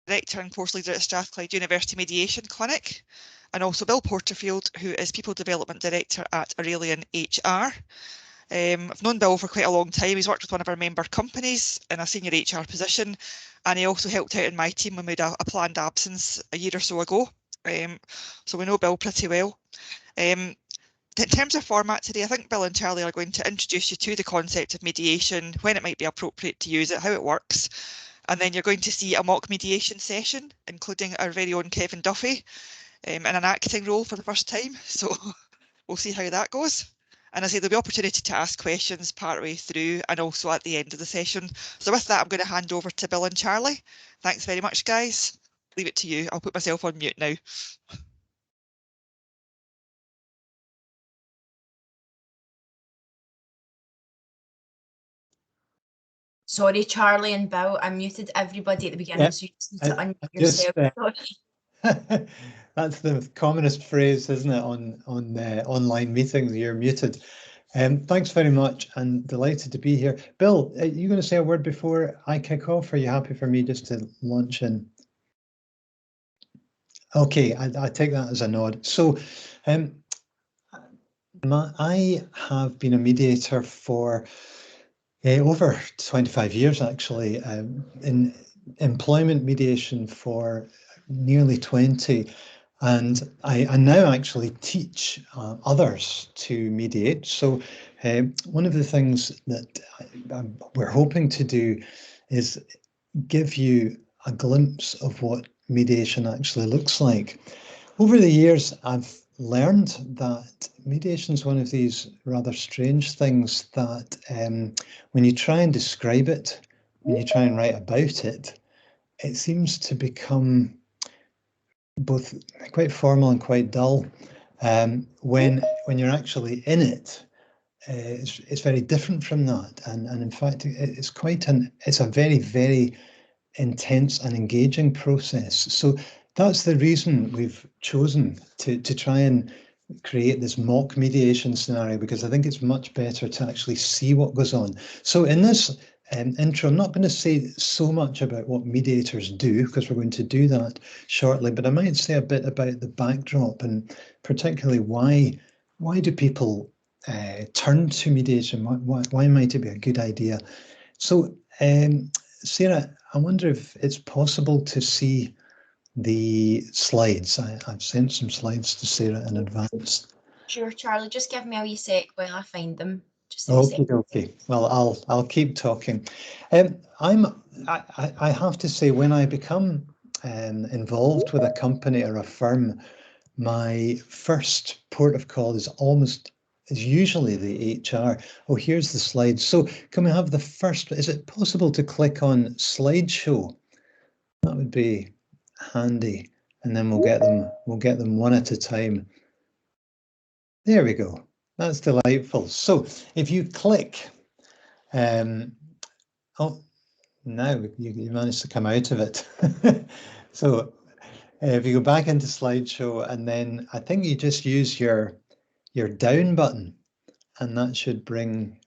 Director and Course Leader at Strathclyde University Mediation Clinic, and also Bill Porterfield, who is People Development Director at Aurellien HR. I've known Bill for quite a long time. He's worked with one of our member companies in a senior HR position, and he also helped out in my team when we had a planned absence a year or so ago. So we know Bill pretty well. In terms of format today, I think Bill and Charlie are going to introduce you to the concept of mediation, when it might be appropriate to use it, how it works, and then you're going to see a mock mediation session, including our very own Kevin Duffy in an acting role for the first time. So we'll see how that goes. And I say there'll be opportunity to ask questions partway through and also at the end of the session. So with that, I'm going to hand over to Bill and Charlie. Thanks very much, guys. Leave it to you. I'll put myself on mute now. Sorry, Charlie and Bill, I muted everybody at the beginning, so you just need to unmute yourself. That's the commonest phrase, isn't it, on online meetings? You're muted. Thanks very much, and delighted to be here. Bill, are you going to say a word before I kick off? Are you happy for me just to launch in? Okay, I take that as a nod. So, I have been a mediator for over 25 years, actually, in employment mediation for nearly 20. And I now actually teach others to mediate. So one of the things that we're hoping to do is give you a glimpse of what mediation actually looks like. Over the years, I've learned that mediation is one of these rather strange things that when you try and describe it, when you try and write about it, it seems to become both quite formal and quite dull. When you're actually in it, it's very different from that. And in fact, it's a very, very intense and engaging process. So that's the reason we've chosen to try and create this mock mediation scenario, because I think it's much better to actually see what goes on. So in this intro, I'm not going to say so much about what mediators do, because we're going to do that shortly, but I might say a bit about the backdrop, and particularly why do people turn to mediation? Why might it be a good idea? So Sarah, I wonder if it's possible to see the slides. I've sent some slides to Sarah in advance. Sure, Charlie, just give me a wee sec while I find them. Okay. Well, I'll keep talking. I have to say, when I become involved with a company or a firm, my first port of call is usually the HR. Oh, here's the slides. So can we have the first? Is it possible to click on slideshow? That would be handy, and then we'll get them one at a time. There we go. That's delightful. So if you click, oh, now you managed to come out of it. So if you go back into slideshow, and then I think you just use your down button, and that should bring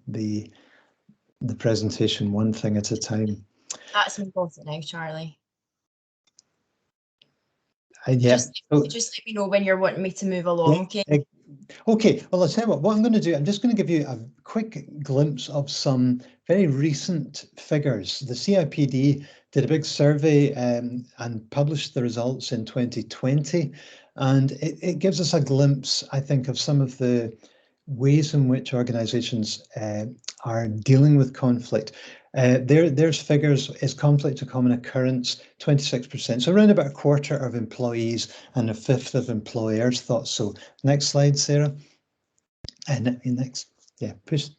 the presentation one thing at a time. That's important now, Charlie. Yeah. Just let me know when you're wanting me to move along, yeah, okay? Okay, well, I'll tell you what I'm going to do. I'm just going to give you a quick glimpse of some very recent figures. The CIPD did a big survey and published the results in 2020. And it gives us a glimpse, I think, of some of the ways in which organisations are dealing with conflict. There's figures: is conflict a common occurrence? 26%. So around about a quarter of employees and a fifth of employers thought so. Next slide, Sarah. And next, yeah, push.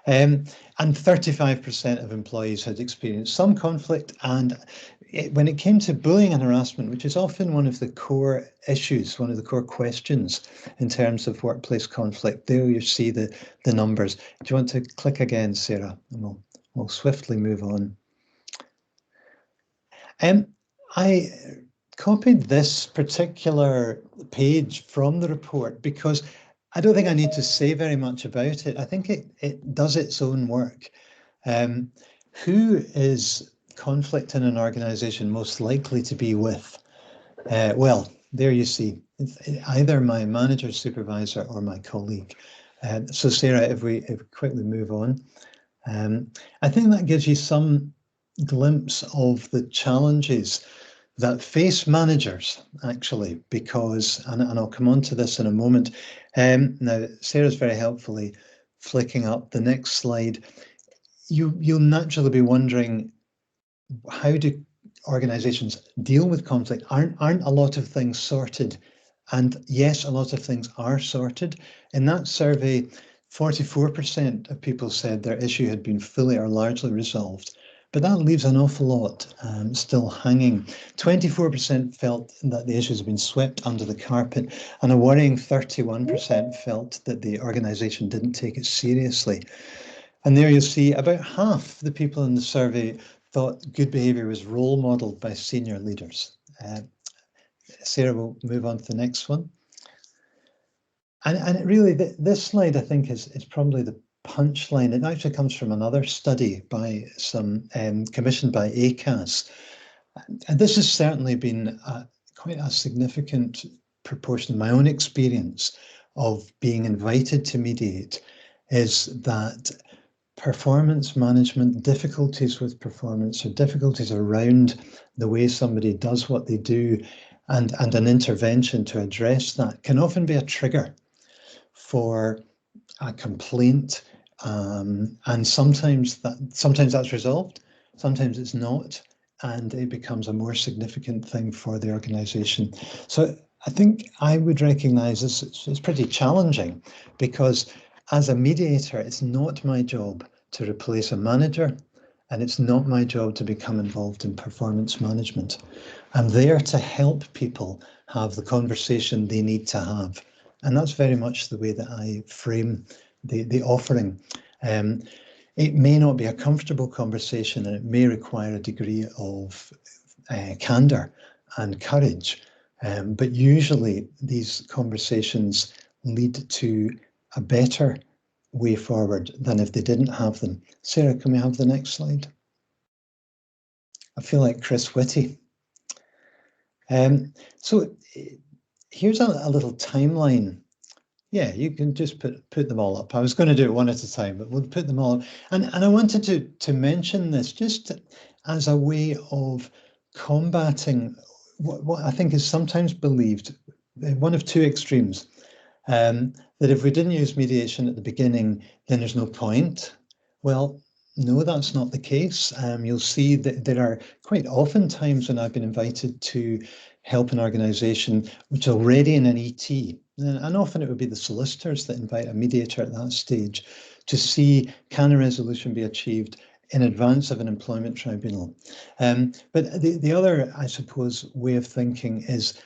And 35% of employees had experienced some conflict. And when it came to bullying and harassment, which is often one of the core issues, one of the core questions in terms of workplace conflict, there you see the numbers. Do you want to click again, Sarah? And we'll swiftly move on. I copied this particular page from the report because I don't think I need to say very much about it. I think it does its own work. Who is conflict in an organisation most likely to be with? Well, there you see, it's either my manager, supervisor, or my colleague. So Sarah, if we quickly move on, I think that gives you some glimpse of the challenges that face managers, actually, because, and I'll come on to this in a moment. Now, Sarah's very helpfully flicking up the next slide. You'll naturally be wondering, how do organizations deal with conflict? Aren't a lot of things sorted? And yes, a lot of things are sorted. In that survey, 44% of people said their issue had been fully or largely resolved. But that leaves an awful lot still hanging. 24% felt that the issues have been swept under the carpet, and a worrying 31% felt that the organisation didn't take it seriously. And there you see about half the people in the survey thought good behaviour was role modelled by senior leaders. Sarah will move on to the next one. And really, this slide, I think, is probably the punchline. It actually comes from another study by some commissioned by ACAS. And this has certainly been quite a significant proportion of my own experience of being invited to mediate, is that performance management, difficulties with performance, or difficulties around the way somebody does what they do, and an intervention to address that can often be a trigger for a complaint, and sometimes that's resolved, sometimes it's not, and it becomes a more significant thing for the organisation. So I think I would recognise this it's pretty challenging, because as a mediator, it's not my job to replace a manager, and it's not my job to become involved in performance management. I'm there to help people have the conversation they need to have. And that's very much the way that I frame the offering. It may not be a comfortable conversation, and it may require a degree of candour and courage. But usually these conversations lead to a better way forward than if they didn't have them. Sarah, can we have the next slide? I feel like Chris Whitty. So here's a little timeline. Yeah, you can just put them all up. I was going to do it one at a time, but we'll put them all up. And I wanted to mention this just as a way of combating what I think is sometimes believed, one of two extremes, that if we didn't use mediation at the beginning, then there's no point. Well, no, that's not the case. You'll see that there are quite often times when I've been invited to help an organisation which is already in an ET, and often it would be the solicitors that invite a mediator at that stage to see, can a resolution be achieved in advance of an employment tribunal. But the other, I suppose, way of thinking is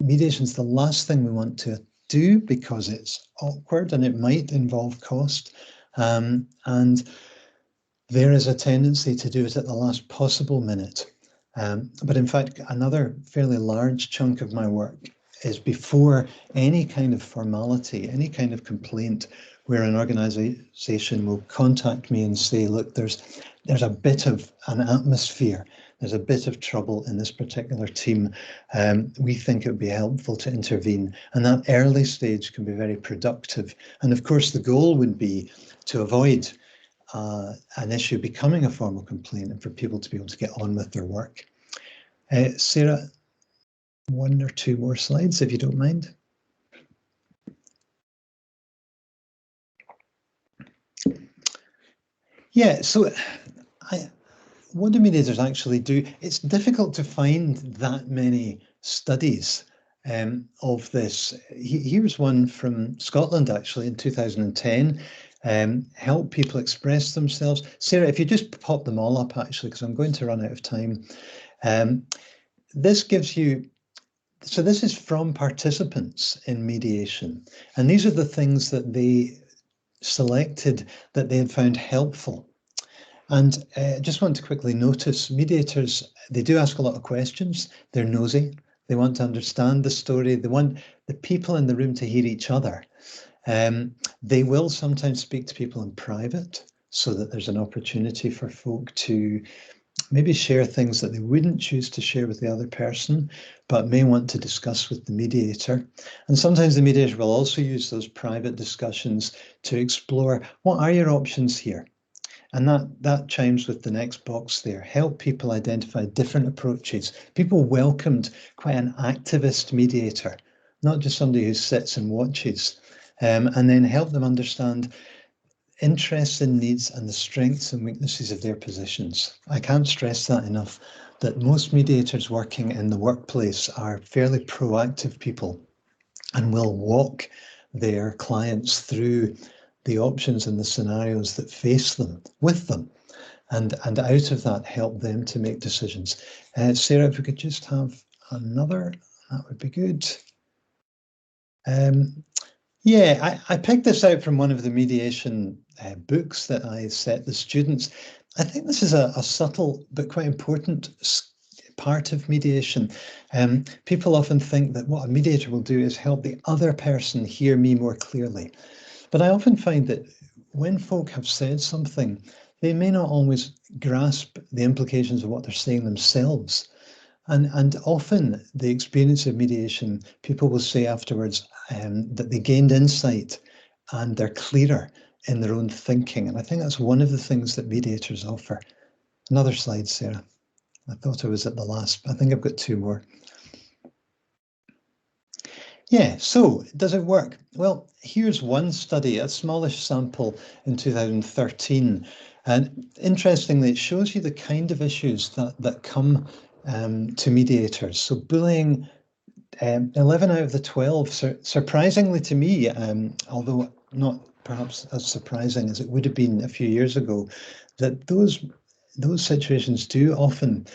mediation is the last thing we want to do, because it's awkward and it might involve cost. And there is a tendency to do it at the last possible minute. But in fact, another fairly large chunk of my work is before any kind of formality, any kind of complaint, where an organisation will contact me and say, look, there's a bit of an atmosphere, there's a bit of trouble in this particular team. We think it would be helpful to intervene. And that early stage can be very productive. And of course, the goal would be to avoid an issue becoming a formal complaint and for people to be able to get on with their work. Sarah, one or two more slides, if you don't mind. Yeah, so what do mediators actually do? It's difficult to find that many studies of this. Here's one from Scotland, actually, in 2010. Help people express themselves. Sarah, if you just pop them all up, actually, because I'm going to run out of time. This gives you, so this is from participants in mediation, and these are the things that they selected that they had found helpful. And I just want to quickly notice, mediators, they do ask a lot of questions. They're nosy. They want to understand the story. They want the people in the room to hear each other. They will sometimes speak to people in private so that there's an opportunity for folk to maybe share things that they wouldn't choose to share with the other person, but may want to discuss with the mediator. And sometimes the mediator will also use those private discussions to explore, what are your options here? And that chimes with the next box there. Help people identify different approaches. People welcomed quite an activist mediator, not just somebody who sits and watches, and then help them understand interests and needs and the strengths and weaknesses of their positions. I can't stress that enough, that most mediators working in the workplace are fairly proactive people and will walk their clients through the options and the scenarios that face them, with them, and out of that help them to make decisions. Sarah, if we could just have another, that would be good. Yeah, I picked this out from one of the mediation books that I set the students. I think this is a subtle but quite important part of mediation. People often think that what a mediator will do is help the other person hear me more clearly. But I often find that when folk have said something, they may not always grasp the implications of what they're saying themselves. And often the experience of mediation, people will say afterwards that they gained insight and they're clearer in their own thinking. And I think that's one of the things that mediators offer. Another slide, Sarah. I thought I was at the last, but I think I've got two more. Yeah, so does it work? Well, here's one study, a smallish sample in 2013. And interestingly, it shows you the kind of issues that come to mediators. So bullying, 11 out of the 12, surprisingly to me, although not perhaps as surprising as it would have been a few years ago, that those situations do often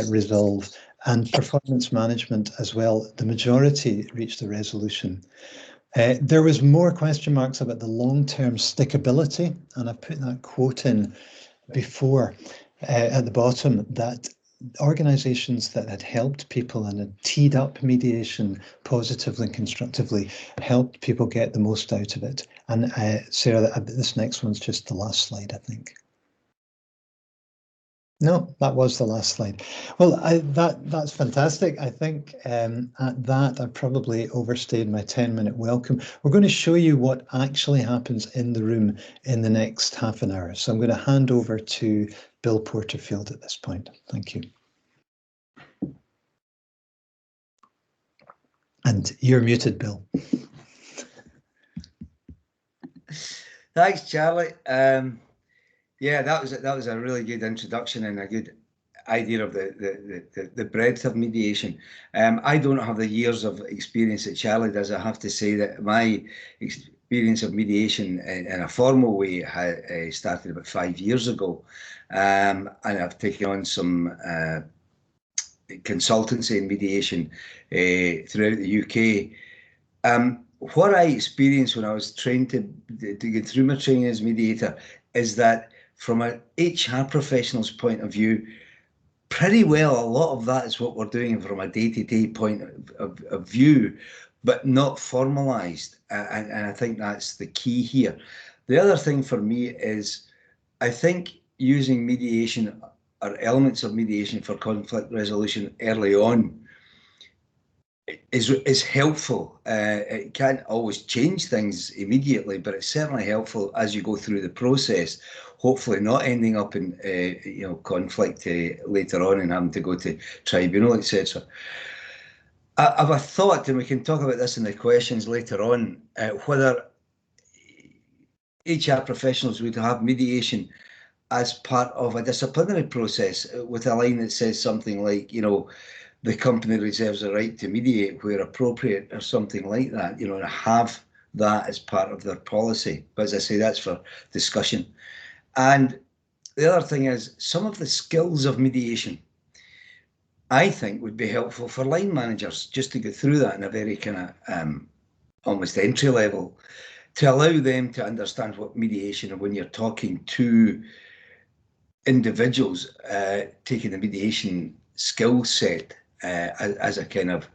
resolve, and performance management as well. The majority reached a resolution. There was more question marks about the long-term stickability, and I've put that quote in before at the bottom, that organisations that had helped people and had teed up mediation positively and constructively helped people get the most out of it. And Sarah, this next one's just the last slide, I think. No, that was the last slide. Well, that's fantastic. I think at that, I probably overstayed my 10-minute welcome. We're going to show you what actually happens in the room in the next half an hour. So I'm going to hand over to Bill Porterfield at this point. Thank you. And you're muted, Bill. Thanks, Charlie. Yeah, that was a really good introduction and a good idea of the breadth of mediation. I don't have the years of experience that Charlie does. I have to say that my experience of mediation in a formal way started about 5 years ago, and I've taken on some consultancy in mediation throughout the UK. What I experienced when I was trained to get through my training as mediator is that from an HR professional's point of view, pretty well a lot of that is what we're doing from a day-to-day point of view, but not formalised. And I think that's the key here. The other thing for me is I think using mediation or elements of mediation for conflict resolution early on is helpful. It can't always change things immediately, but it's certainly helpful as you go through the process, hopefully not ending up in conflict later on and having to go to tribunal, etc. I have a thought, and we can talk about this in the questions later on, whether HR professionals would have mediation as part of a disciplinary process with a line that says something like, the company reserves the right to mediate where appropriate, or something like that, and have that as part of their policy. But as I say, that's for discussion. And the other thing is, some of the skills of mediation, I think, would be helpful for line managers, just to go through that in a very kind of almost entry level, to allow them to understand what mediation, and when you're talking to individuals, taking the mediation skill set as a kind of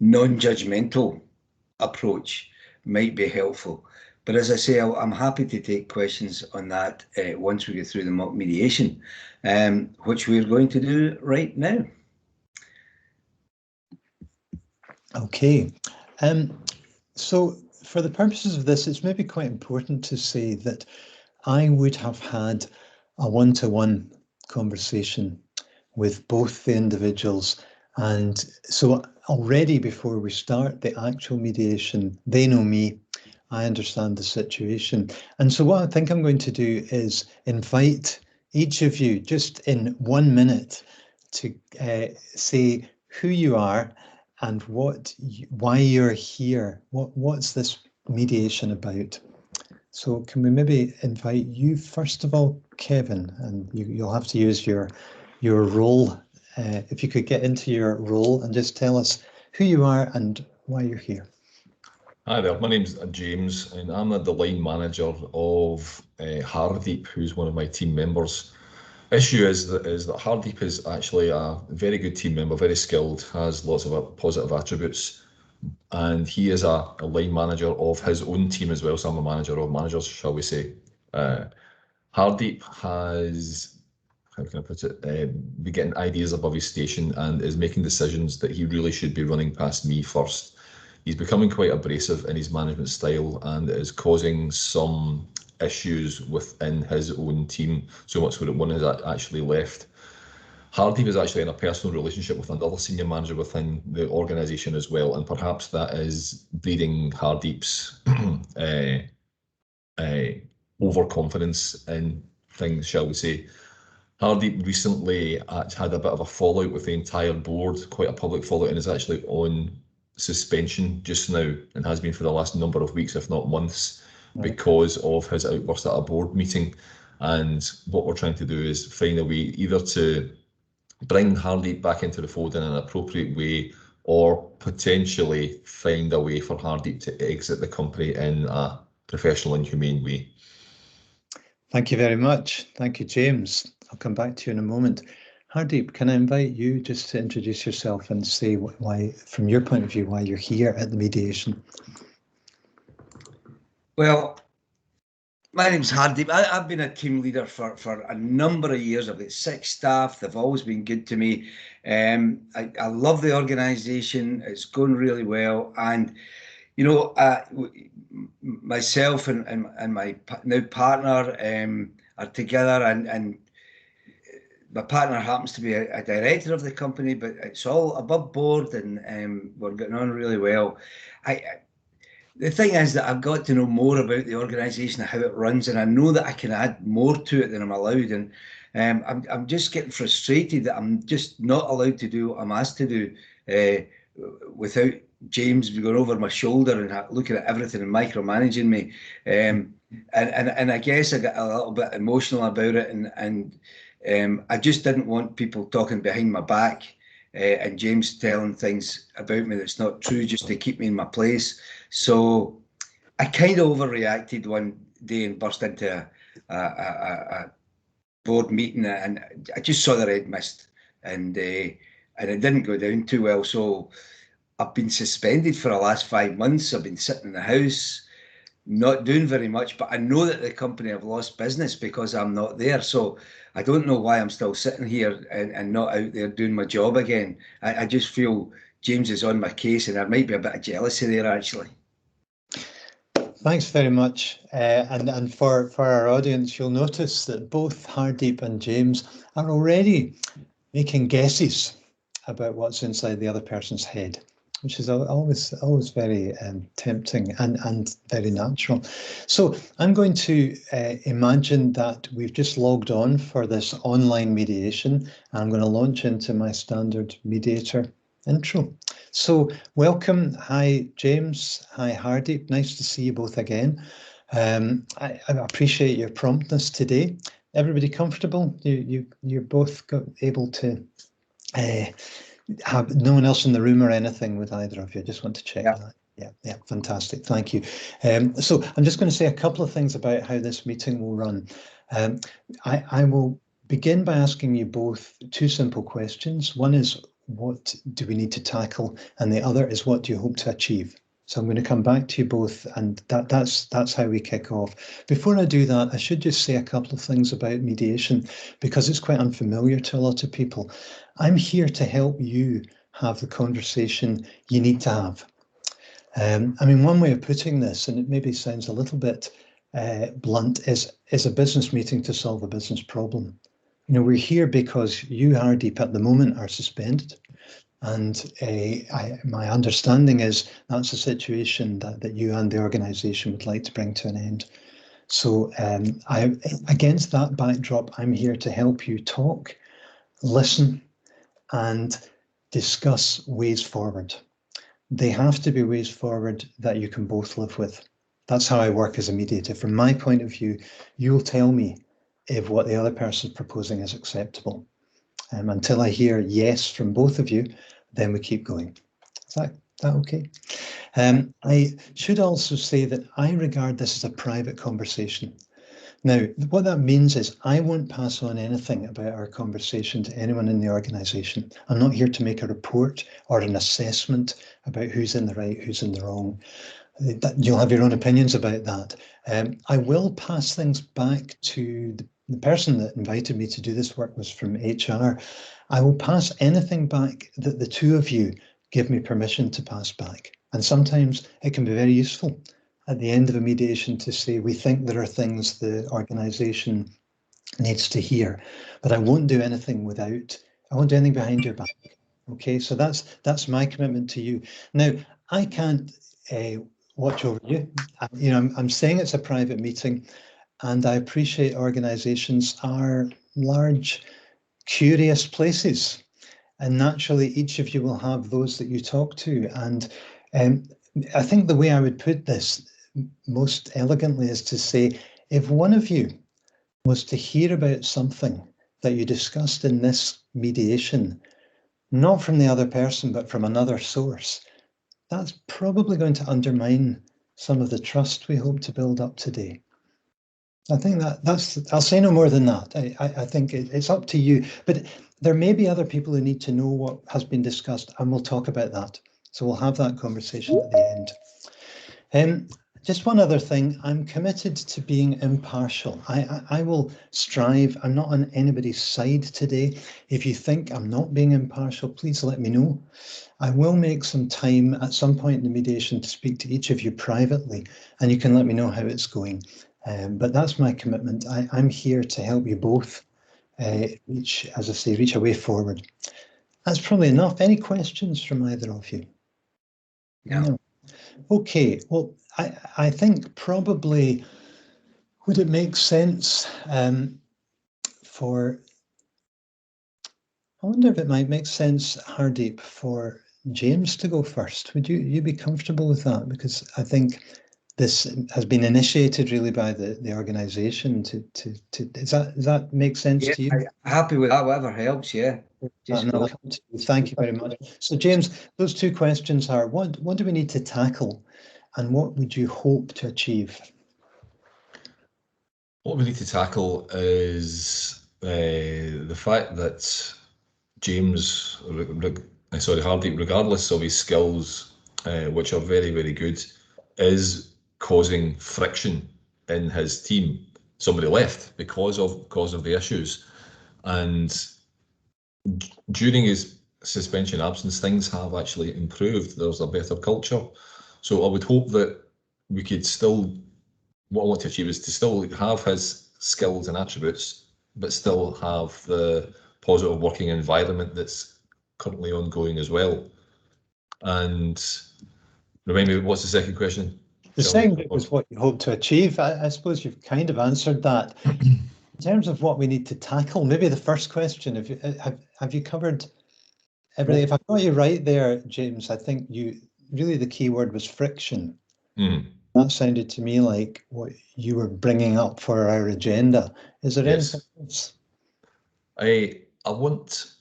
non-judgmental approach might be helpful. But as I say, I'm happy to take questions on that once we get through the mock mediation, which we're going to do right now. Okay. So for the purposes of this, it's maybe quite important to say that I would have had a one-to-one conversation with both the individuals. And so already before we start the actual mediation, they know me, I understand the situation. And so what I think I'm going to do is invite each of you just in 1 minute to say who you are and why you're here. What's this mediation about? So can we maybe invite you first of all, Kevin, and you'll have to use your role. If you could get into your role and just tell us who you are and why you're here. Hi there, my name's James and I'm the line manager of Hardeep, who's one of my team members. Issue is that Hardeep is actually a very good team member, very skilled, has lots of positive attributes, and he is a line manager of his own team as well, so I'm a manager of managers, shall we say. Hardeep has, how can I put it, been getting ideas above his station and is making decisions that he really should be running past me first. He's becoming quite abrasive in his management style and is causing some issues within his own team, so much so that one has actually left. Hardeep is actually in a personal relationship with another senior manager within the organisation as well, and perhaps that is breeding Hardeep's overconfidence in things, shall we say. Hardeep recently had a bit of a fallout with the entire board, quite a public fallout, and is actually on suspension just now and has been for the last number of weeks, if not months, because of his outburst at a board meeting. And what we're trying to do is find a way either to bring Hardeep back into the fold in an appropriate way, or potentially find a way for Hardeep to exit the company in a professional and humane way. Thank you very much. Thank you, James. I'll come back to you in a moment. Hardeep, can I invite you just to introduce yourself and say why, from your point of view, why you're here at the mediation? Well, my name's Hardeep. I've been a team leader for a number of years. I've got 6 staff. They've always been good to me. I love the organisation. It's going really well. And, you know, myself and my now partner are together, and my partner happens to be a director of the company, but it's all above board, and we're getting on really well. The thing is that I've got to know more about the organisation and how it runs, and I know that I can add more to it than I'm allowed. And I'm just getting frustrated that I'm just not allowed to do what I'm asked to do without James going over my shoulder and looking at everything and micromanaging me. And I guess I got a little bit emotional about it, and I just didn't want people talking behind my back and James telling things about me that's not true, just to keep me in my place. So I kind of overreacted one day and burst into a board meeting, and I just saw the red mist, and it didn't go down too well. So I've been suspended for the last 5 months. I've been sitting in the house, not doing very much, but I know that the company have lost business because I'm not there. So I don't know why I'm still sitting here and not out there doing my job again. I just feel James is on my case, and there might be a bit of jealousy there, actually. Thanks very much. And for our audience, you'll notice that both Hardeep and James are already making guesses about what's inside the other person's head, which is always very tempting and very natural. So I'm going to imagine that we've just logged on for this online mediation. I'm going to launch into my standard mediator intro. So welcome. Hi, James. Hi, Hardeep. Nice to see you both again. I appreciate your promptness today. Everybody comfortable? You're both able to have no one else in the room or anything with either of you? I just want to check that. Yeah, fantastic. Thank you. So I'm just going to say a couple of things about how this meeting will run. I will begin by asking you both 2 simple questions. One is, what do we need to tackle? And the other is, what do you hope to achieve? So I'm going to come back to you both, and that's how we kick off. Before I do that, I should just say a couple of things about mediation, because it's quite unfamiliar to a lot of people. I'm here to help you have the conversation you need to have. I mean, one way of putting this, and it maybe sounds a little bit blunt, is a business meeting to solve a business problem. You know, we're here because you, Hardeep, at the moment are suspended. And my understanding is that's a situation that you and the organisation would like to bring to an end. So against that backdrop, I'm here to help you talk, listen, and discuss ways forward. They have to be ways forward that you can both live with. That's how I work as a mediator. From my point of view, you'll tell me if what the other person's proposing is acceptable. Until I hear yes from both of you, then we keep going. Is that okay? I should also say that I regard this as a private conversation. Now, what that means is I won't pass on anything about our conversation to anyone in the organisation. I'm not here to make a report or an assessment about who's in the right, who's in the wrong. You'll have your own opinions about that. I will pass things back to the person that invited me to do this work was from HR. I will pass anything back that the two of you give me permission to pass back. And sometimes it can be very useful at the end of a mediation to say, we think there are things the organisation needs to hear, but I won't do anything behind your back. Okay, so that's my commitment to you. Now, I can't watch over you. You know, I'm saying it's a private meeting, and I appreciate organisations are large, curious places, and naturally each of you will have those that you talk to. And I think the way I would put this most elegantly is to say, if one of you was to hear about something that you discussed in this mediation, not from the other person, but from another source, that's probably going to undermine some of the trust we hope to build up today. I think I'll say no more than that. I think it's up to you, but there may be other people who need to know what has been discussed, and we'll talk about that. So we'll have that conversation at the end. Just one other thing, I'm committed to being impartial. I will strive, I'm not on anybody's side today. If you think I'm not being impartial, please let me know. I will make some time at some point in the mediation to speak to each of you privately, and you can let me know how it's going. But that's my commitment. I'm here to help you both reach a way forward. That's probably enough. Any questions from either of you? Yeah. No. Okay, well, I think probably would it make sense I wonder if it might make sense, Hardeep, for James to go first. Would you be comfortable with that? Because I think this has been initiated really by the organisation does that make sense to you? I'm happy with that, whatever helps, yeah. Thank you very much. So James, those two questions are, what do we need to tackle, and what would you hope to achieve? What we need to tackle is the fact that James, Hardeep, regardless of his skills, which are very, very good, is causing friction in his team. Somebody left because of the issues, and during his suspension absence, things have actually improved. There's a better culture. So I would hope that we could still, what I want to achieve is to still have his skills and attributes, but still have the positive working environment that's currently ongoing as well. And remind me, what's the second question? The second bit was what you hope to achieve. I suppose you've kind of answered that. In terms of what we need to tackle, maybe the first question, have you covered everything? If I got you right there, James, I think really the key word was friction. That sounded to me like what you were bringing up for our agenda. Is there anything else? I want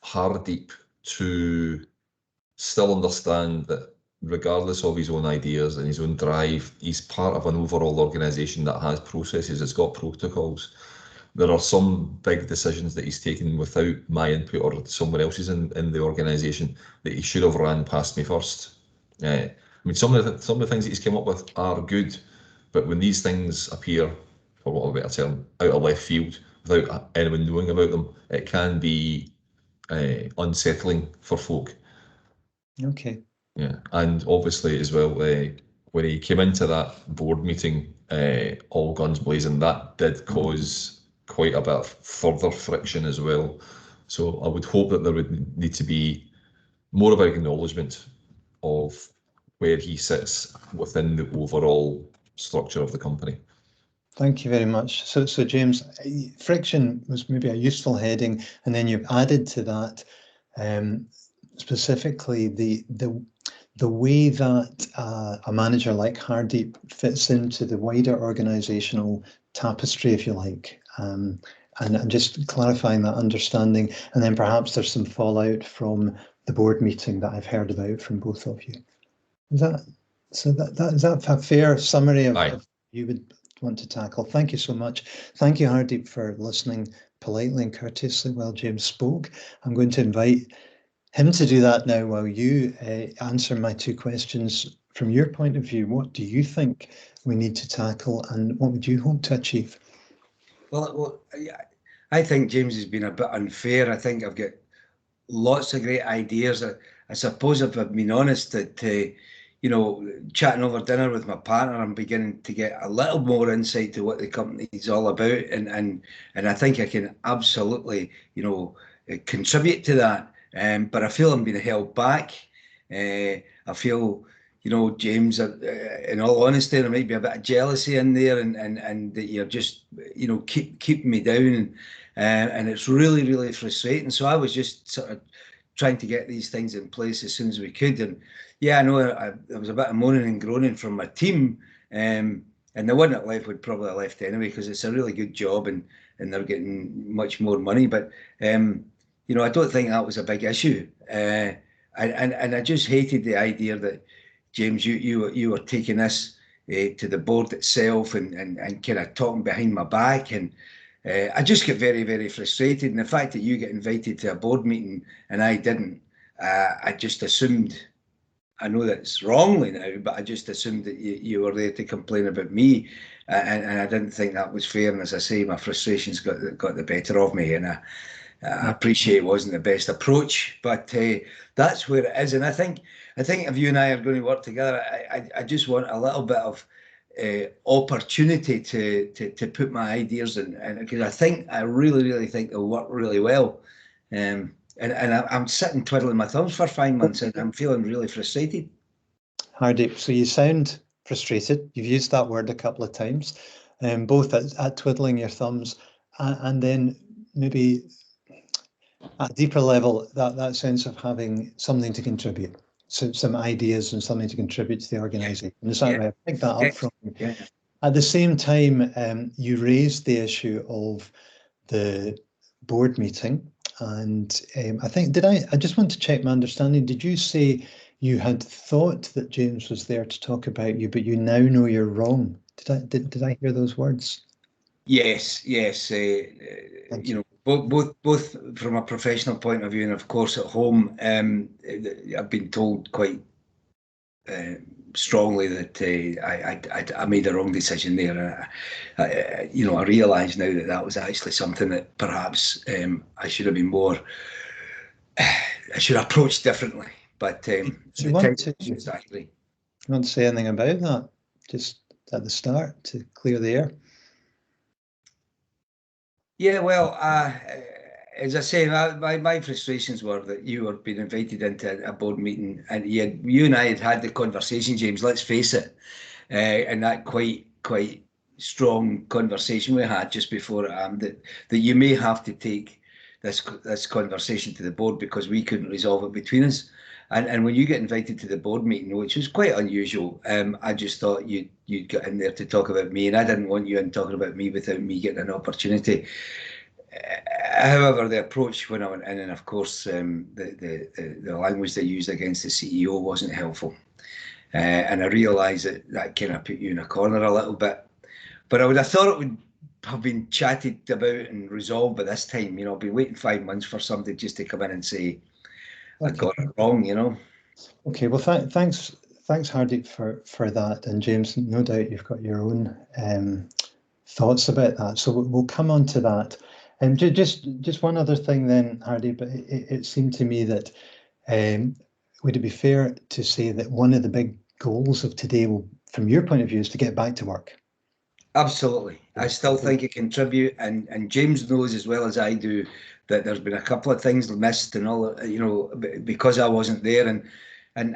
Hardeep to still understand that regardless of his own ideas and his own drive, he's part of an overall organisation that has processes, it's got protocols. there are some big decisions that he's taken without my input or someone else's in the organisation that he should have ran past me first. I mean, some of the things that he's come up with are good, but when these things appear, for want of a better term, out of left field without anyone knowing about them, it can be unsettling for folk. Okay. Yeah, and obviously as well, when he came into that board meeting, all guns blazing, that did cause quite a bit of further friction as well. So I would hope that there would need to be more of an acknowledgement of where he sits within the overall structure of the company. Thank you very much. So James, friction was maybe a useful heading, and then you've added to that specifically the way that a manager like Hardeep fits into the wider organisational tapestry, if you like, and just clarifying that understanding, and then perhaps there's some fallout from the board meeting that I've heard about from both of you. Is that a fair summary of what you would want to tackle? Thank you so much. Thank you, Hardeep, for listening politely and courteously while James spoke. I'm going to invite him to do that now while you answer my two questions. From your point of view, what do you think we need to tackle, and what would you hope to achieve? Well, I think James has been a bit unfair. I think I've got lots of great ideas. I suppose if I've been honest that, you know, chatting over dinner with my partner, I'm beginning to get a little more insight to what the company is all about, and I think I can absolutely, you know, contribute to that. But I feel I'm being held back. I feel, you know, James, in all honesty, there might be a bit of jealousy in there, and that you're just, you know, keeping me down, and it's really, really frustrating. So I was just sort of trying to get these things in place as soon as we could. And yeah, I know there was a bit of moaning and groaning from my team, and the one that left would probably have left anyway, because it's a really good job and they're getting much more money. But you know, I don't think that was a big issue. And I just hated the idea that, James, you were taking this to the board itself and kind of talking behind my back, and I just get very, very frustrated. And the fact that you get invited to a board meeting and I didn't, I just assumed, I know that's wrongly now, but I just assumed that you were there to complain about me, and I didn't think that was fair. And as I say, my frustrations got the better of me, and I appreciate it wasn't the best approach, but that's where it is. And I think if you and I are going to work together, I just want a little bit of opportunity to put my ideas in, and because I really think they'll work really well. And I'm sitting twiddling my thumbs for 5 months, and I'm feeling really frustrated. Hardeep, so you sound frustrated. You've used that word a couple of times, both at twiddling your thumbs, and then maybe at a deeper level, that sense of having something to contribute, so some ideas and something to contribute to the organisation. Is that right? I picked that up from you. Yeah. At the same time, you raised the issue of the board meeting, and I think, I just want to check my understanding. Did you say you had thought that James was there to talk about you, but you now know you're wrong? Did I hear those words? Yes. You know, both from a professional point of view and of course at home, I've been told quite strongly that I made a wrong decision there. You know, I realise now that was actually something that perhaps I should have been more. I should approach differently. But do you want to say anything about that just at the start to clear the air? Yeah, well, as I say, my frustrations were that you were being invited into a board meeting, and you and I had the conversation, James, let's face it, and that quite strong conversation we had just before that you may have to take this conversation to the board because we couldn't resolve it between us. And when you get invited to the board meeting, which was quite unusual, I just thought you'd get in there to talk about me, and I didn't want you in talking about me without me getting an opportunity. However, the approach when I went in, and of course the language they used against the CEO wasn't helpful, and I realised that kind of put you in a corner a little bit. But I would have thought it would have been chatted about and resolved by this time. You know, I've been waiting 5 months for somebody just to come in and say, I got it wrong, you know. Okay, well, thanks, Hardeep, for that. And James, no doubt you've got your own thoughts about that. So we'll come on to that. And just one other thing then, Hardeep, it seemed to me that would it be fair to say that one of the big goals of today will, from your point of view, is to get back to work? Absolutely. I still think it contribute, and James knows as well as I do that there's been a couple of things missed and all, you know, because I wasn't there, and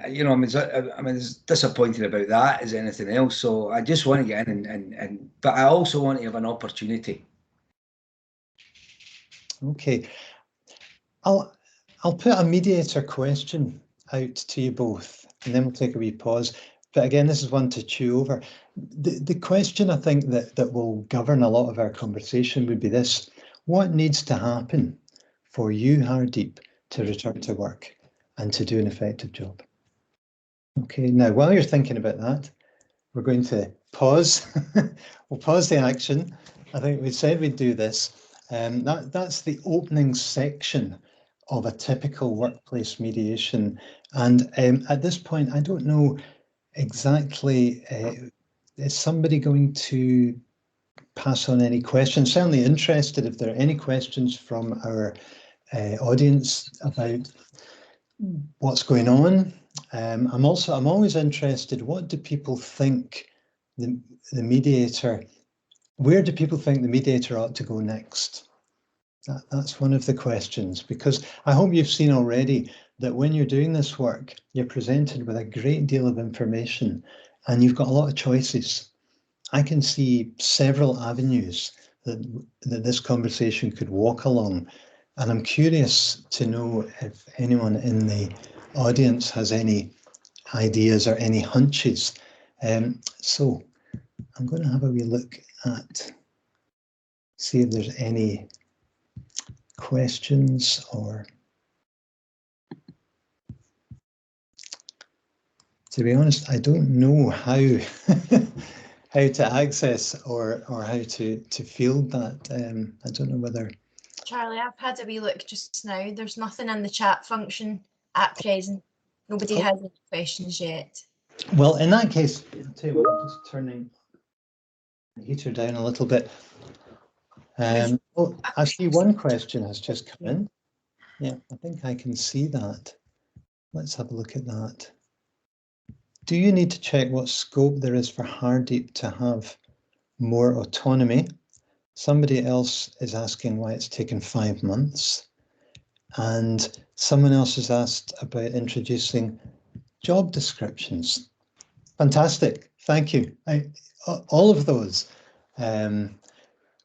you know, I mean, as disappointed about that as anything else. So I just want to get in and but I also want to have an opportunity. Okay, I'll put a mediator question out to you both, and then we'll take a wee pause. But again, this is one to chew over. The question I think that will govern a lot of our conversation would be this: what needs to happen for you, Hardeep, to return to work and to do an effective job? Okay, now while you're thinking about that, we're going to pause. We'll pause the action. I think we said we'd do this. That's the opening section of a typical workplace mediation. And at this point, I don't know exactly, is somebody going to pass on any questions? Certainly interested if there are any questions from our audience about what's going on. I'm always interested, what do people think the mediator, where do people think the mediator ought to go next? That's one of the questions, because I hope you've seen already that when you're doing this work, you're presented with a great deal of information and you've got a lot of choices. I can see several avenues that this conversation could walk along, and I'm curious to know if anyone in the audience has any ideas or any hunches. So I'm going to have a wee look at, see if there's any questions, or to be honest, I don't know how how to access or how to field that. I don't know whether. Charlie, I've had a wee look just now. There's nothing in the chat function at present. Nobody has any questions yet. Well, in that case, I'll tell you what, I'm just turning the heater down a little bit. Oh, I see one question has just come in. Yeah, I think I can see that. Let's have a look at that. Do you need to check what scope there is for Hardeep to have more autonomy? Somebody else is asking why it's taken 5 months. And someone else has asked about introducing job descriptions. Fantastic, thank you. All of those.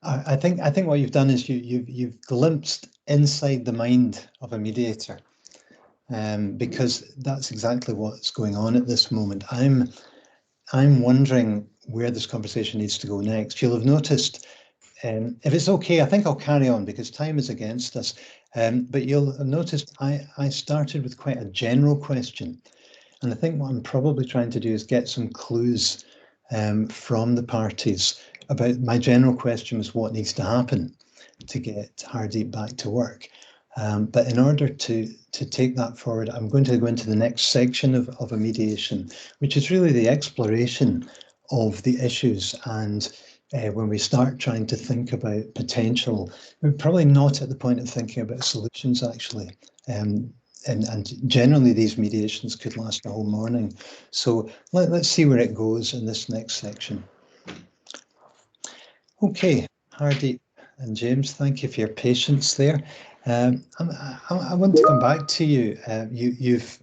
I think what you've done is you've glimpsed inside the mind of a mediator, because that's exactly what's going on at this moment. I'm wondering where this conversation needs to go next. You'll have noticed, if it's okay, I think I'll carry on because time is against us. But you'll have noticed I started with quite a general question. And I think what I'm probably trying to do is get some clues from the parties about my general question was what needs to happen to get Hardeep back to work. But in order to take that forward, I'm going to go into the next section of a mediation, which is really the exploration of the issues. And when we start trying to think about potential, we're probably not at the point of thinking about solutions, actually. And generally, these mediations could last a whole morning. So let's see where it goes in this next section. Okay, Hardeep and James, thank you for your patience there. I want to come back to you. You've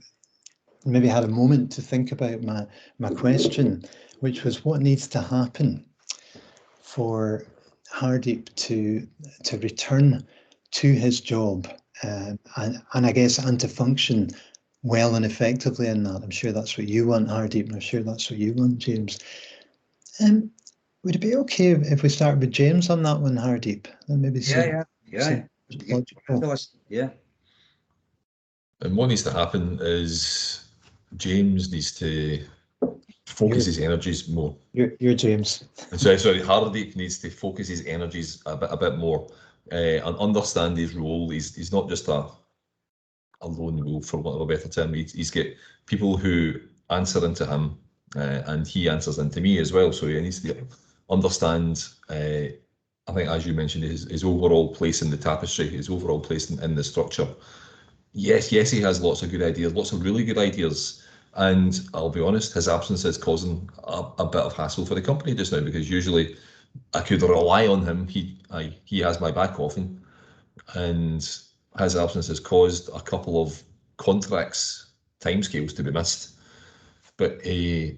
maybe had a moment to think about my question, which was what needs to happen for Hardeep to return to his job and I guess and to function well and effectively in that. I'm sure that's what you want, Hardeep, and I'm sure that's what you want, James. Would it be okay if we start with James on that one, Hardeep? Maybe Yeah. And what needs to happen is James needs to focus his energies more. You're James. Sorry, Hardeep needs to focus his energies a bit more and understand his role. He's not just a lone wolf, for want of a better term. He's got people who answer into him, and he answers into me as well. So he needs to understand, I think, as you mentioned, his overall place in the tapestry, his overall place in the structure. Yes, he has lots of good ideas, lots of really good ideas. And I'll be honest, his absence is causing a bit of hassle for the company just now, because usually I could rely on him. He has my back often, and his absence has caused a couple of contracts timescales to be missed. But I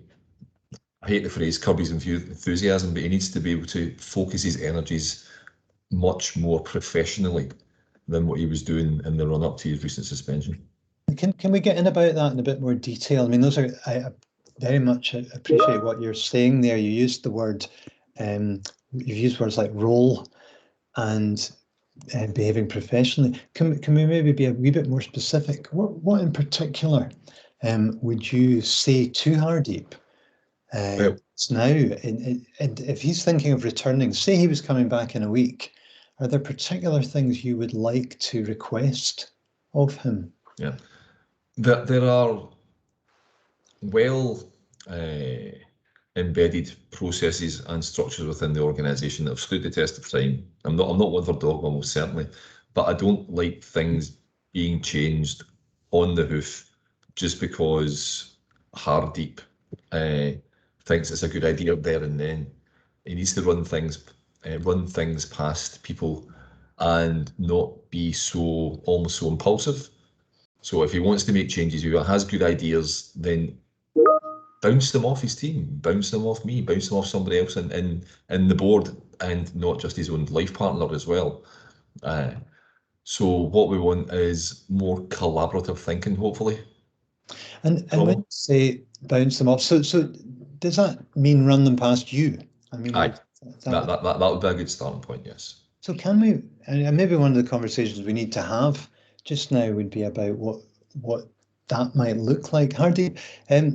hate the phrase curb his enthusiasm, but he needs to be able to focus his energies much more professionally than what he was doing in the run-up to his recent suspension. Can we get in about that in a bit more detail? I mean, I very much appreciate what you're saying there. You used the word, you've used words like role and behaving professionally. Can we maybe be a wee bit more specific? What in particular would you say to Hardeep now? And if he's thinking of returning, say he was coming back in a week, are there particular things you would like to request of him? Yeah. There are well embedded processes and structures within the organisation that have stood the test of time. I'm not one for dogma, most certainly, but I don't like things being changed on the hoof just because Hardeep thinks it's a good idea there and then. He needs to run things past people and not be almost so impulsive. So if he wants to make changes, if he has good ideas, then bounce them off his team, bounce them off me, bounce them off somebody else in the board, and not just his own life partner as well. So what we want is more collaborative thinking, hopefully. And when you say bounce them off, so does that mean run them past you? I mean, that would be a good starting point, yes. So can we, and maybe one of the conversations we need to have just now would be about what that might look like. Hardeep,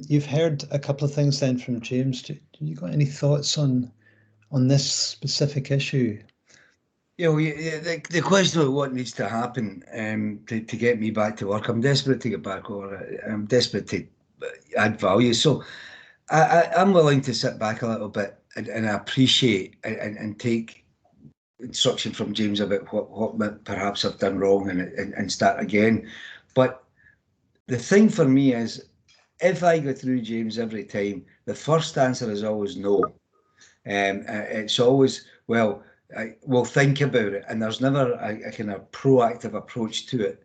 you've heard a couple of things then from James. Do you got any thoughts on this specific issue? The question of what needs to happen to get me back to work. I'm desperate to get back, or I'm desperate to add value. So I'm willing to sit back a little bit and appreciate and take instruction from James about what perhaps I've done wrong and start again. But the thing for me is, if I go through James every time, the first answer is always no. It's always, well, we'll think about it, and there's never a kind of proactive approach to it.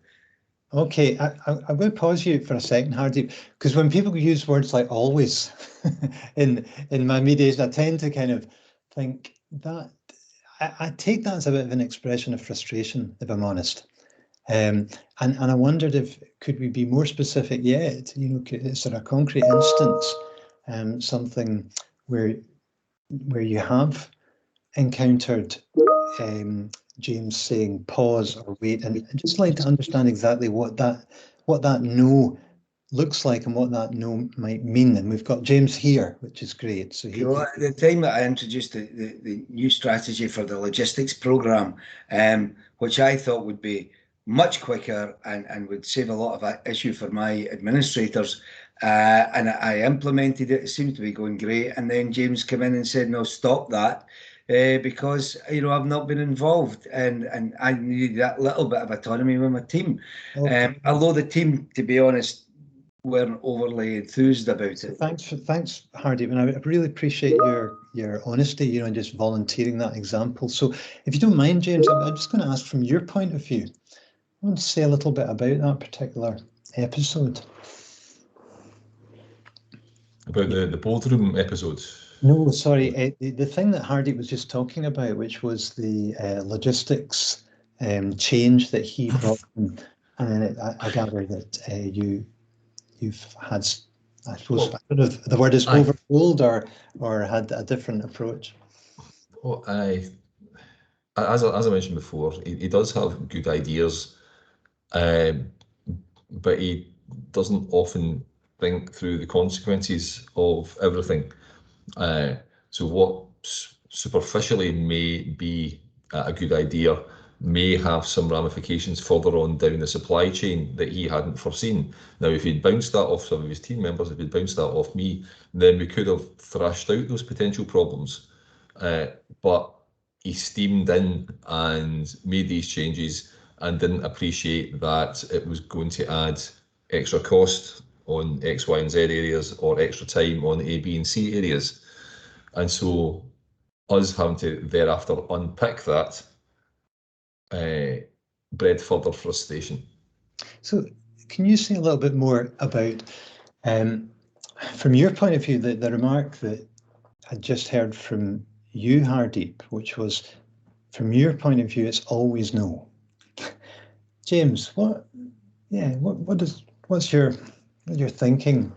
Okay, I'm going to pause you for a second, Hardeep, because when people use words like always in my mediation, I tend to kind of think that I take that as a bit of an expression of frustration, if I'm honest. And I wondered if could we be more specific yet? Is there a concrete instance, something where you have encountered James saying pause or wait, and I'd just like to understand exactly what that no looks like and what that no might mean. And we've got James here, which is great. So the time that I introduced the new strategy for the logistics programme, which I thought would be much quicker and would save a lot of issue for my administrators, and I implemented it. It seemed to be going great, and then James came in and said, no, stop that. Because I've not been involved, and I needed that little bit of autonomy with my team. Okay. Although the team, to be honest, weren't overly enthused about it. Thanks, Hardeep, and I really appreciate your honesty, and just volunteering that example. So, if you don't mind, James, I'm just going to ask from your point of view. I want to say a little bit about that particular episode. About the boardroom episode. No, sorry. The thing that Hardeep was just talking about, which was the logistics change that he brought in, and I gather that you've had, I suppose, the word is overruled or had a different approach. Well, as I mentioned before, he does have good ideas, but he doesn't often think through the consequences of everything. So what superficially may be a good idea may have some ramifications further on down the supply chain that he hadn't foreseen. Now, if he'd bounced that off some of his team members, if he'd bounced that off me, then we could have thrashed out those potential problems. But he steamed in and made these changes and didn't appreciate that it was going to add extra cost on X, Y, and Z areas, or extra time on A, B, and C areas. And so us having to thereafter unpick that bred further frustration. So can you say a little bit more about, from your point of view, the remark that I just heard from you, Hardeep, which was, from your point of view, it's always no. James, what's your thinking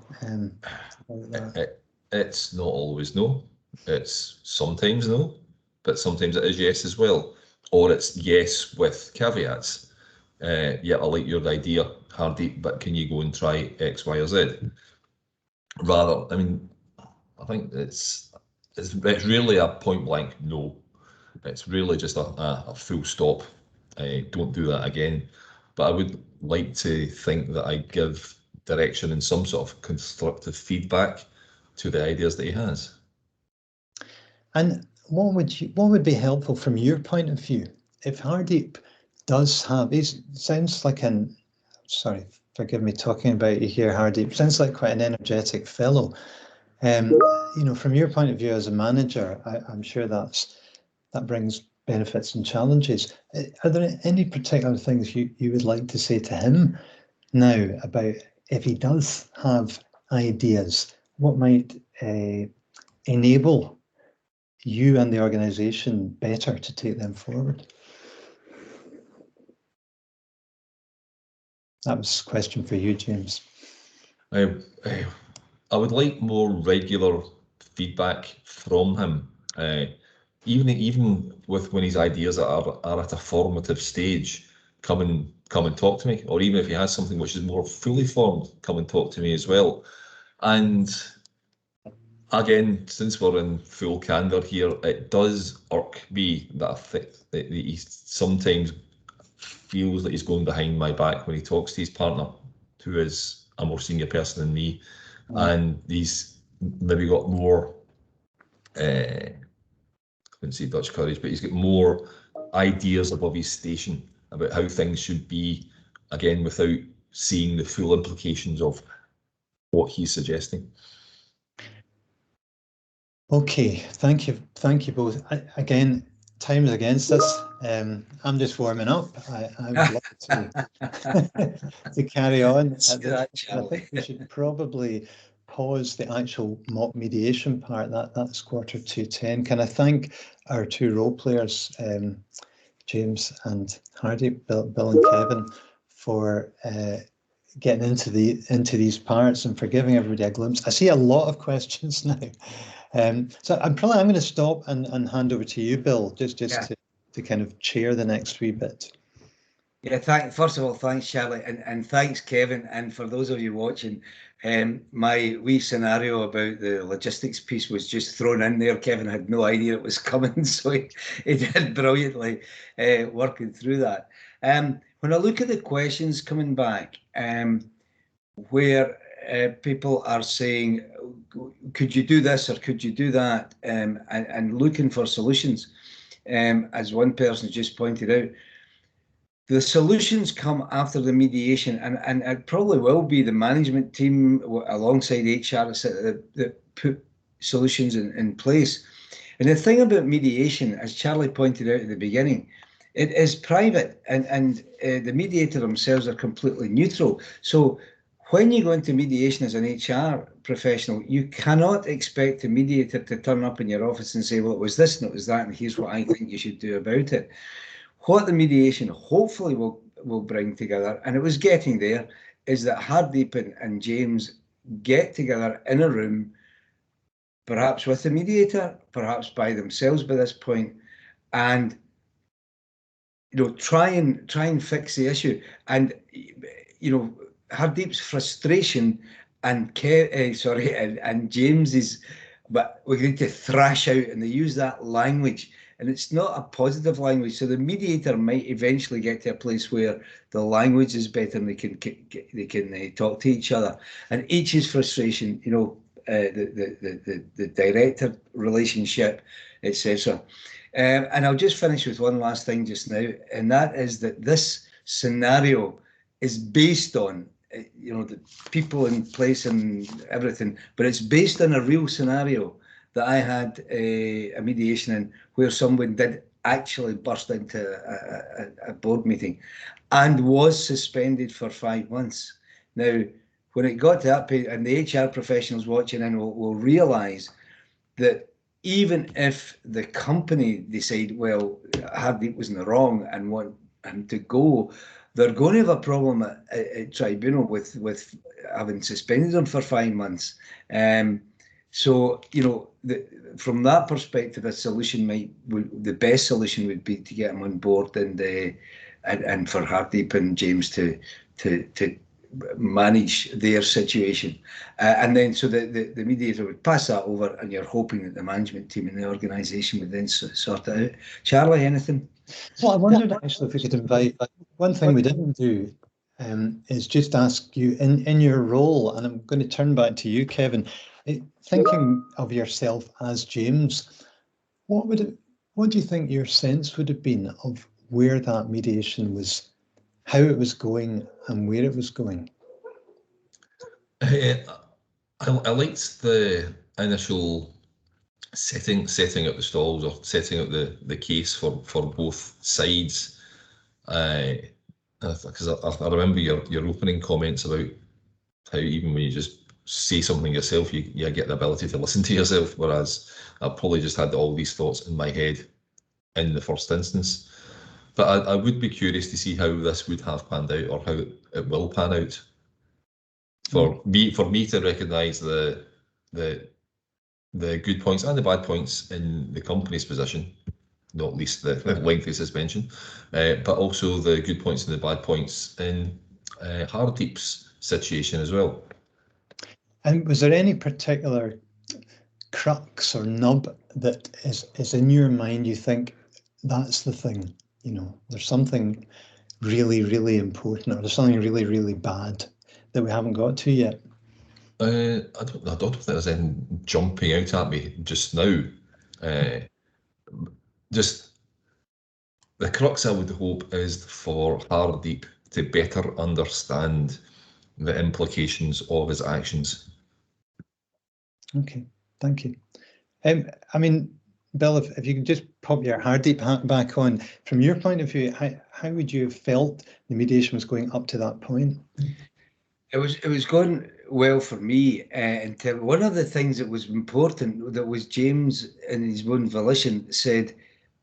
about that? It's not always no. It's sometimes no, but sometimes it is yes as well. Or it's yes with caveats. Yeah, I like your idea, Hardeep, but can you go and try X, Y, or Z? Rather, I mean, I think it's really a point blank no. It's really just a full stop. Don't do that again. But I would like to think that I give direction and some sort of constructive feedback to the ideas that he has. And what would be helpful from your point of view if Hardeep does have? He sounds like sorry, forgive me talking about you here, Hardeep. Sounds like quite an energetic fellow. You know, from your point of view as a manager, I'm sure that brings benefits and challenges. Are there any particular things you would like to say to him now about if he does have ideas, what might enable you and the organisation better to take them forward? That was a question for you, James. I would like more regular feedback from him, even with when his ideas are at a formative stage. Come and talk to me, or even if he has something which is more fully formed, come and talk to me as well. And again, since we're in full candour here, it does irk me that he sometimes feels that he's going behind my back when he talks to his partner, who is a more senior person than me, and he's maybe got more, I wouldn't say Dutch courage, but he's got more ideas above his station about how things should be, again, without seeing the full implications of what he's suggesting. Okay, thank you both. Again, time is against us. I'm just warming up. I would love to carry on. I think we should probably pause the actual mock mediation part. That's 10:15. Can I thank our two role players, James and Hardeep, Bill and Kevin, for getting into these parts and for giving everybody a glimpse. I see a lot of questions now. So I'm going to stop and hand over to you, Bill, just to kind of chair the next wee bit. Yeah, first of all, thanks, Charlie, and thanks, Kevin. And for those of you watching, my wee scenario about the logistics piece was just thrown in there. Kevin had no idea it was coming, so he did brilliantly working through that. When I look at the questions coming back, where people are saying, could you do this or could you do that, and looking for solutions, as one person just pointed out, the solutions come after the mediation, and it probably will be the management team alongside HR that put solutions in place. And the thing about mediation, as Charlie pointed out at the beginning, it is private, and the mediator themselves are completely neutral. So when you go into mediation as an HR professional, you cannot expect the mediator to turn up in your office and say, well, it was this and it was that, and here's what I think you should do about it. What the mediation hopefully will bring together, and it was getting there, is that Hardeep and James get together in a room, perhaps with the mediator, perhaps by themselves by this point, and try and fix the issue. And Hardeep's frustration and James is, but we need to thrash out, and they use that language, and it's not a positive language. So the mediator might eventually get to a place where the language is better and they can talk to each other, and each's frustration, you know, the director relationship, etc. And I'll just finish with one last thing just now, and that is that this scenario is based on, you know, the people in place and everything, but it's based on a real scenario that I had a mediation in, where someone did actually burst into a board meeting and was suspended for 5 months. Now, when it got to that point, and the HR professionals watching in will realise that even if the company decide, well, Hardeep was in the wrong and want him to go, they're going to have a problem at tribunal with having suspended him for 5 months. So, you know, from that perspective, a solution the best solution would be to get him on board and for Hardeep and James to manage their situation, and then so the mediator would pass that over, and you're hoping that the management team and the organisation would then sort it out. Charlie, anything? Well, I wondered actually if we could invite, one thing we didn't do is just ask you in your role, and I'm going to turn back to you, Kevin, thinking of yourself as James, what do you think your sense would have been of where that mediation was, how it was going and where it was going? I liked the initial setting up the stalls, or setting up the case for both sides. Because I remember your opening comments about how even when you just say something yourself, you get the ability to listen to yourself, whereas I probably just had all these thoughts in my head in the first instance. But I would be curious to see how this would have panned out, or how it will pan out. For me to recognise the good points and the bad points in the company's position, not least the lengthy suspension, but also the good points and the bad points in Hardeep's situation as well. And was there any particular crux or nub that is in your mind, you think that's the thing, you know, there's something really, really important, or there's something really, really bad that we haven't got to yet? I don't think there's anything jumping out at me just now. Just the crux, I would hope, is for Hardeep to better understand the implications of his actions. Okay, thank you. I mean, Bill, if you could just pop your Hardeep hat back on, from your point of view, how would you have felt the mediation was going up to that point? It was going well for me. And one of the things that was important, that was James, in his own volition, said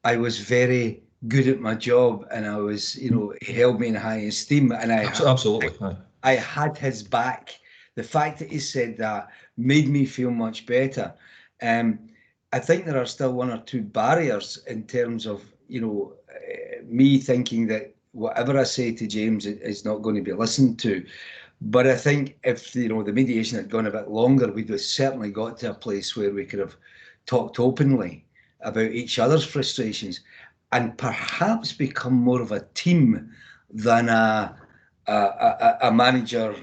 I was very good at my job, and I was, you know, he held me in high esteem, and I had his back. The fact that he said that made me feel much better. I think there are still one or two barriers in terms of, you know, me thinking that whatever I say to James is not going to be listened to. But I think if, you know, the mediation had gone a bit longer, we'd have certainly got to a place where we could have talked openly about each other's frustrations, and perhaps become more of a team than a manager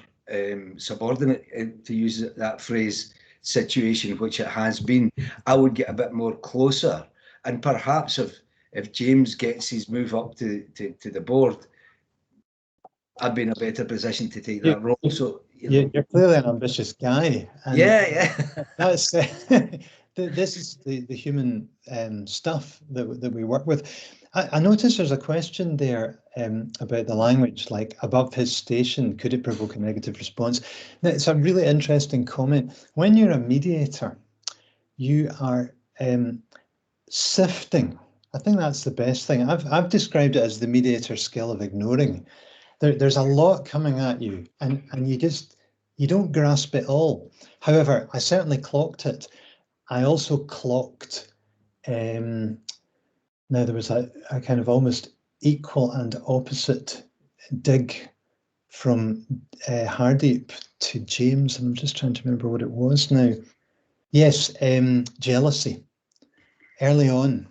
subordinate, to use that phrase, situation, which it has been. I would get a bit more closer, and perhaps if James gets his move up to the board, I'd be in a better position to take that role. So you're clearly an ambitious guy. And yeah. That's this is the human stuff that we work with. I noticed there's a question there about the language, like above his station, could it provoke a negative response? Now, it's a really interesting comment. When you're a mediator, you are sifting. I think that's the best thing. I've described it as the mediator skill of ignoring. There's a lot coming at you, and you don't grasp it all. However, I certainly clocked it. I also clocked, now there was a kind of almost equal and opposite dig from Hardeep to James, and I'm just trying to remember what it was now. Yes, jealousy early on.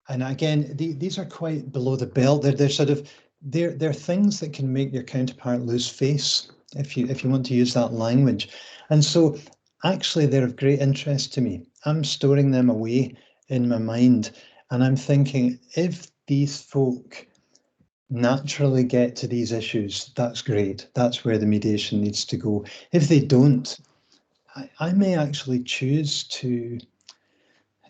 And again, these are quite below the belt. They're things that can make your counterpart lose face, if you want to use that language. And so actually they're of great interest to me. I'm storing them away in my mind, and I'm thinking, if these folk naturally get to these issues, that's great. That's where the mediation needs to go. If they don't, I may actually choose to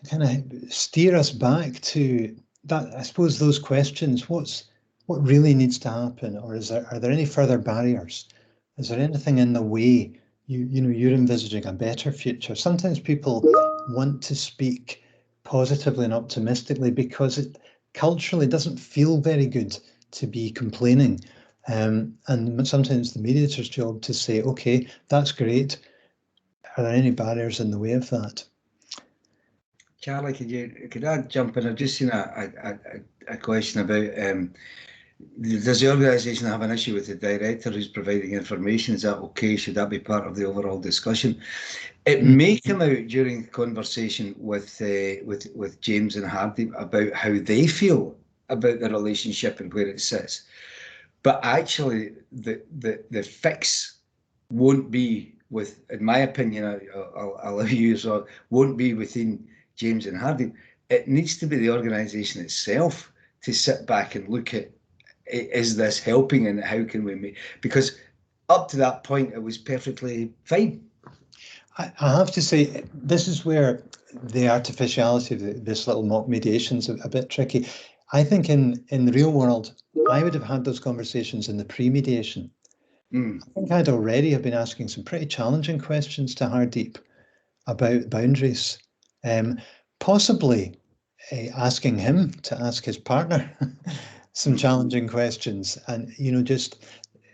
kind of steer us back to that. I suppose those questions: what really needs to happen, or are there any further barriers? Is there anything in the way? You're envisaging a better future. Sometimes people want to speak positively and optimistically because it culturally doesn't feel very good to be complaining. And sometimes the mediator's job to say, okay, that's great. Are there any barriers in the way of that? Charlie, could I jump in? I've just seen a question about does the organisation have an issue with the director who's providing information? Is that okay? Should that be part of the overall discussion? It may come out during the conversation with James and Hardeep about how they feel about the relationship and where it sits. But actually, the fix won't be with, in my opinion, I'll use, won't be within James and Hardeep. It needs to be the organisation itself to sit back and look at, is this helping and how can we make, because up to that point it was perfectly fine. I have to say, this is where the artificiality of this little mock mediation is a bit tricky. I think in the real world, I would have had those conversations in the pre-mediation. I think I'd already have been asking some pretty challenging questions to Hardeep about boundaries, possibly asking him to ask his partner some challenging questions, and just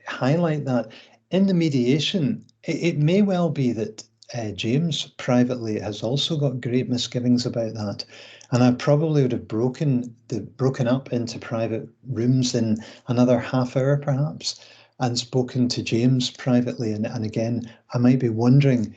highlight that. In the mediation, it may well be that James privately has also got great misgivings about that, and I probably would have broken up into private rooms in another half hour perhaps, and spoken to James privately, and again I might be wondering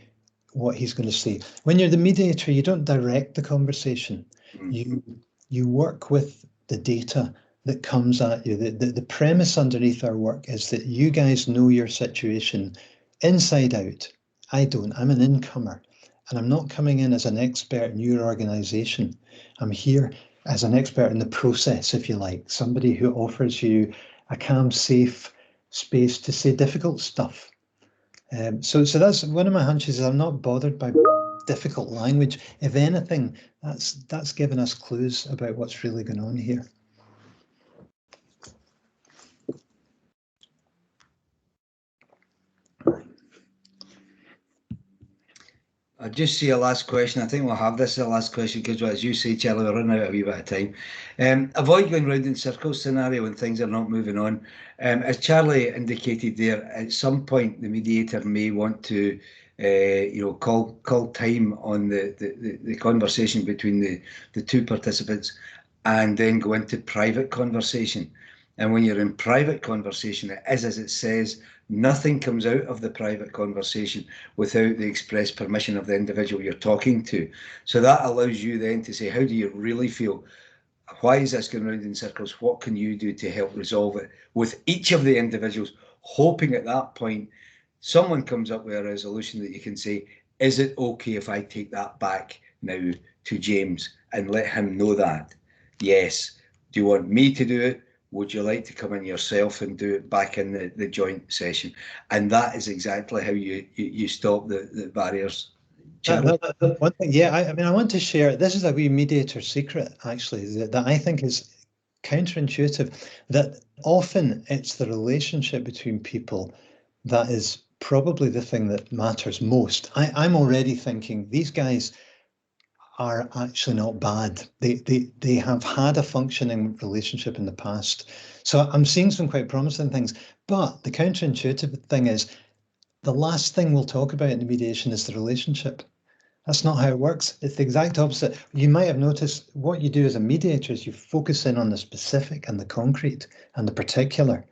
what he's going to say. When you're the mediator, you don't direct the conversation. You work with the data that comes at you. The premise underneath our work is that you guys know your situation inside out. I don't. I'm an incomer, and I'm not coming in as an expert in your organisation. I'm here as an expert in the process, if you like, somebody who offers you a calm, safe space to say difficult stuff. So that's one of my hunches. Is I'm not bothered by difficult language. If anything, that's given us clues about what's really going on here. I just see a last question. I think we'll have this as a last question because, as you say, Charlie, we're running out a wee bit of time. Avoid going round in circles scenario when things are not moving on. As Charlie indicated there, at some point the mediator may want to, call time on the conversation between the two participants, and then go into private conversation. And when you're in private conversation, it is as it says. Nothing comes out of the private conversation without the express permission of the individual you're talking to. So that allows you then to say, how do you really feel? Why is this going round in circles? What can you do to help resolve it with each of the individuals? Hoping at that point, someone comes up with a resolution that you can say, is it okay if I take that back now to James and let him know that? Yes. Do you want me to do it? Would you like to come in yourself and do it back in the joint session? And that is exactly how you stop the barriers. One thing, yeah, I want to share, this is a wee mediator secret, actually, that I think is counterintuitive, that often it's the relationship between people that is probably the thing that matters most. I'm already thinking these guys are actually not bad. They have had a functioning relationship in the past. So I'm seeing some quite promising things. But the counterintuitive thing is the last thing we'll talk about in the mediation is the relationship. That's not how it works. It's the exact opposite. You might have noticed what you do as a mediator is you focus in on the specific and the concrete and the particular.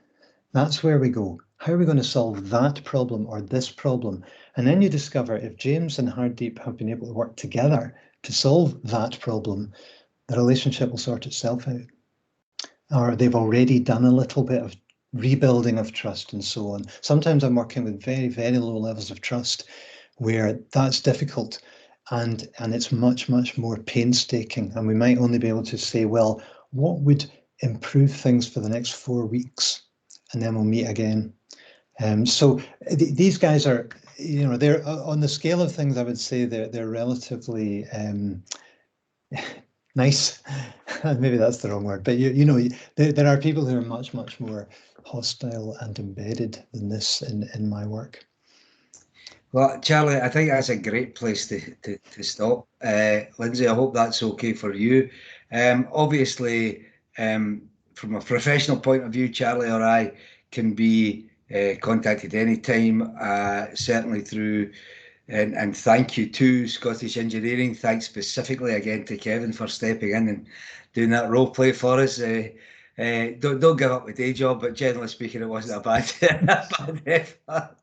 That's where we go. How are we going to solve that problem or this problem? And then you discover if James and Hardeep have been able to work together to solve that problem, the relationship will sort itself out. Or they've already done a little bit of rebuilding of trust and so on. Sometimes I'm working with very, very low levels of trust where that's difficult and it's much, much more painstaking. And we might only be able to say, well, what would improve things for the next 4 weeks? And then we'll meet again. So these guys are, you know, they're on the scale of things, I would say they're relatively nice. Maybe that's the wrong word, but you know, there are people who are much, much more hostile and embedded than this in my work. Well, Charlie, I think that's a great place to stop. Lindsay, I hope that's okay for you. Obviously, from a professional point of view, Charlie or I can be contacted anytime, certainly through, and thank you to Scottish Engineering. Thanks specifically again to Kevin for stepping in and doing that role play for us. Don't give up the day job, but generally speaking, it wasn't a bad effort.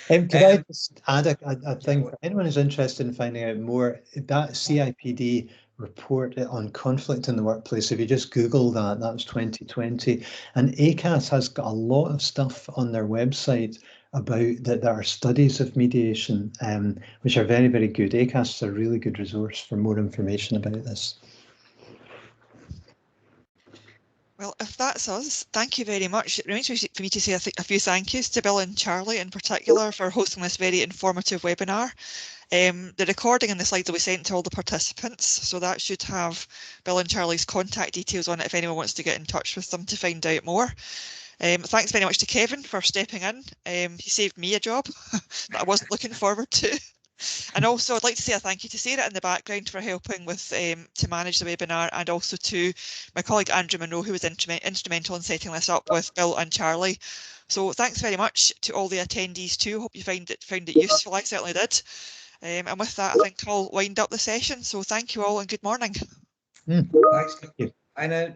Could I just add a thing for anyone who's interested in finding out more? That CIPD report on conflict in the workplace, if you just Google that, that was 2020. And ACAS has got a lot of stuff on their website about that. There are studies of mediation, which are very, very good. ACAS is a really good resource for more information about this. Well, if that's us, thank you very much. It remains for me to say a few thank yous to Bill and Charlie in particular for hosting this very informative webinar. The recording and the slides will be sent to all the participants, so that should have Bill and Charlie's contact details on it if anyone wants to get in touch with them to find out more. Thanks very much to Kevin for stepping in. He saved me a job that I wasn't looking forward to. And also I'd like to say a thank you to Sarah in the background for helping with to manage the webinar, and also to my colleague Andrew Monroe, who was instrumental in setting this up with Bill and Charlie. So thanks very much to all the attendees too. Hope you found it useful. I certainly did. And with that, I think I'll wind up the session. So thank you all and good morning. Thanks. I know.